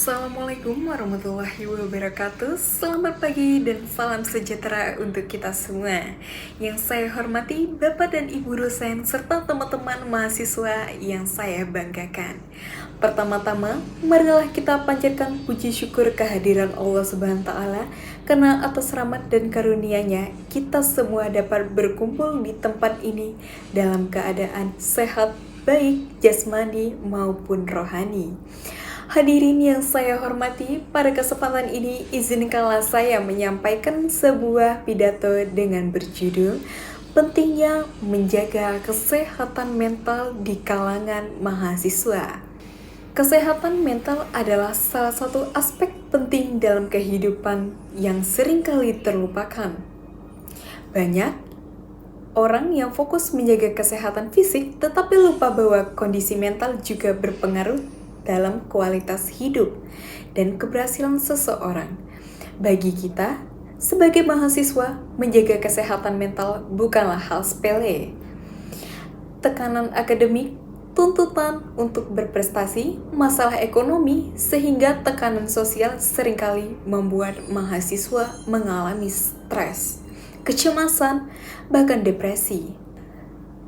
Assalamualaikum warahmatullahi wabarakatuh. Selamat pagi dan salam sejahtera untuk kita semua. Yang saya hormati Bapak dan Ibu dosen serta teman-teman mahasiswa yang saya banggakan. Pertama-tama, marilah kita panjatkan puji syukur kehadiran Allah Subhanahu wa taala karena atas rahmat dan karunia-Nya kita semua dapat berkumpul di tempat ini dalam keadaan sehat baik jasmani maupun rohani. Hadirin yang saya hormati, pada kesempatan ini izinkanlah saya menyampaikan sebuah pidato dengan berjudul Pentingnya Menjaga Kesehatan Mental di Kalangan Mahasiswa. Kesehatan mental adalah salah satu aspek penting dalam kehidupan yang seringkali terlupakan. Banyak orang yang fokus menjaga kesehatan fisik tetapi lupa bahwa kondisi mental juga berpengaruh dalam kualitas hidup dan keberhasilan seseorang. Bagi kita, sebagai mahasiswa, menjaga kesehatan mental bukanlah hal sepele. Tekanan akademik, tuntutan untuk berprestasi, masalah ekonomi, sehingga tekanan sosial seringkali membuat mahasiswa mengalami stres, kecemasan, bahkan depresi.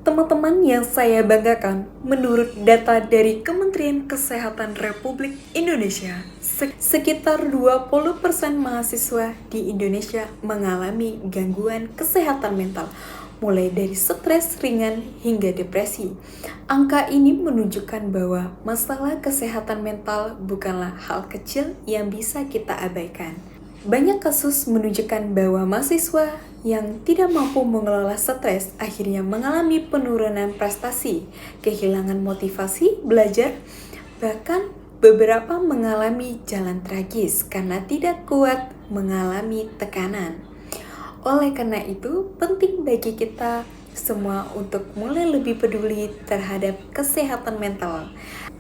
Teman-teman yang saya banggakan, menurut data dari Kementerian Kesehatan Republik Indonesia, sekitar 20% mahasiswa di Indonesia mengalami gangguan kesehatan mental, mulai dari stres ringan hingga depresi. Angka ini menunjukkan bahwa masalah kesehatan mental bukanlah hal kecil yang bisa kita abaikan. Banyak kasus menunjukkan bahwa mahasiswa yang tidak mampu mengelola stres akhirnya mengalami penurunan prestasi, kehilangan motivasi belajar, bahkan beberapa mengalami jalan tragis karena tidak kuat mengalami tekanan. Oleh karena itu, penting bagi kita semua untuk mulai lebih peduli terhadap kesehatan mental.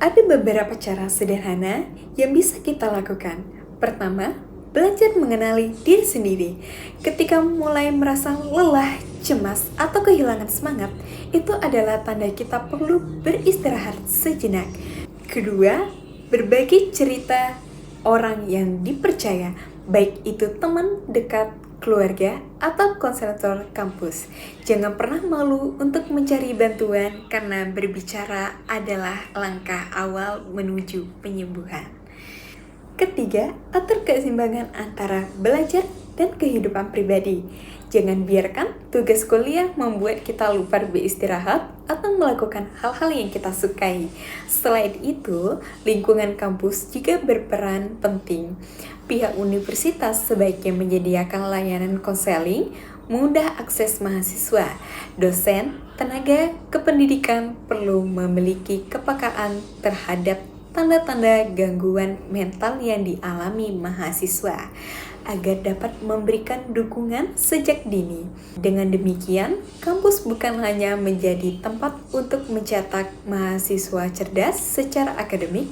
Ada beberapa cara sederhana yang bisa kita lakukan. Pertama, belajar mengenali diri sendiri. Ketika mulai merasa lelah, cemas, atau kehilangan semangat, itu adalah tanda kita perlu beristirahat sejenak. Kedua, berbagi cerita orang yang dipercaya, baik itu teman dekat, keluarga, atau konselor kampus. Jangan pernah malu untuk mencari bantuan karena berbicara adalah langkah awal menuju penyembuhan. Ketiga, atur keseimbangan antara belajar dan kehidupan pribadi. Jangan biarkan tugas kuliah membuat kita lupa beristirahat atau melakukan hal-hal yang kita sukai. Selain itu, lingkungan kampus juga berperan penting. Pihak universitas sebaiknya menyediakan layanan konseling, mudah akses mahasiswa. Dosen, tenaga kependidikan perlu memiliki kepekaan terhadap tanda-tanda gangguan mental yang dialami mahasiswa agar dapat memberikan dukungan sejak dini. Dengan demikian, kampus bukan hanya menjadi tempat untuk mencetak mahasiswa cerdas secara akademik,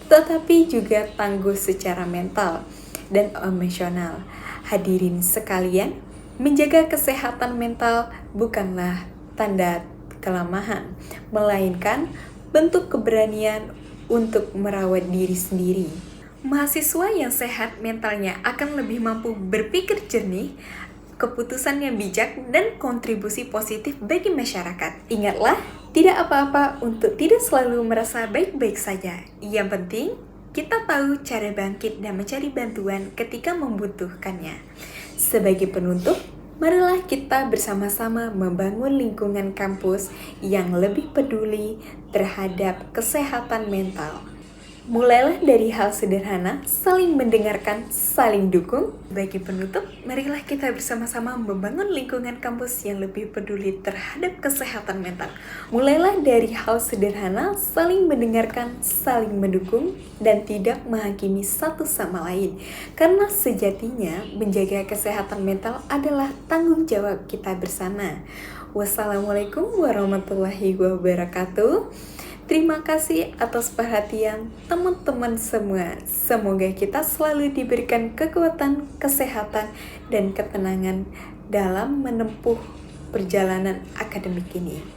tetapi juga tangguh secara mental dan emosional. Hadirin sekalian, menjaga kesehatan mental bukanlah tanda kelemahan, melainkan bentuk keberanian untuk merawat diri sendiri. Mahasiswa yang sehat mentalnya akan lebih mampu berpikir jernih, keputusan yang bijak, dan kontribusi positif bagi masyarakat. Ingatlah, tidak apa-apa untuk tidak selalu merasa baik-baik saja. Yang penting, kita tahu cara bangkit dan mencari bantuan ketika membutuhkannya. Sebagai penutup, marilah kita bersama-sama membangun lingkungan kampus yang lebih peduli terhadap kesehatan mental. Mulailah dari hal sederhana, saling mendengarkan, saling dukung. Bagi penutup, marilah kita bersama-sama membangun lingkungan kampus yang lebih peduli terhadap kesehatan mental. Mulailah dari hal sederhana, saling mendengarkan, saling mendukung, dan tidak menghakimi satu sama lain. Karena sejatinya, menjaga kesehatan mental adalah tanggung jawab kita bersama. Wassalamualaikum warahmatullahi wabarakatuh. Terima kasih atas perhatian teman-teman semua. Semoga kita selalu diberikan kekuatan, kesehatan, dan ketenangan dalam menempuh perjalanan akademik ini.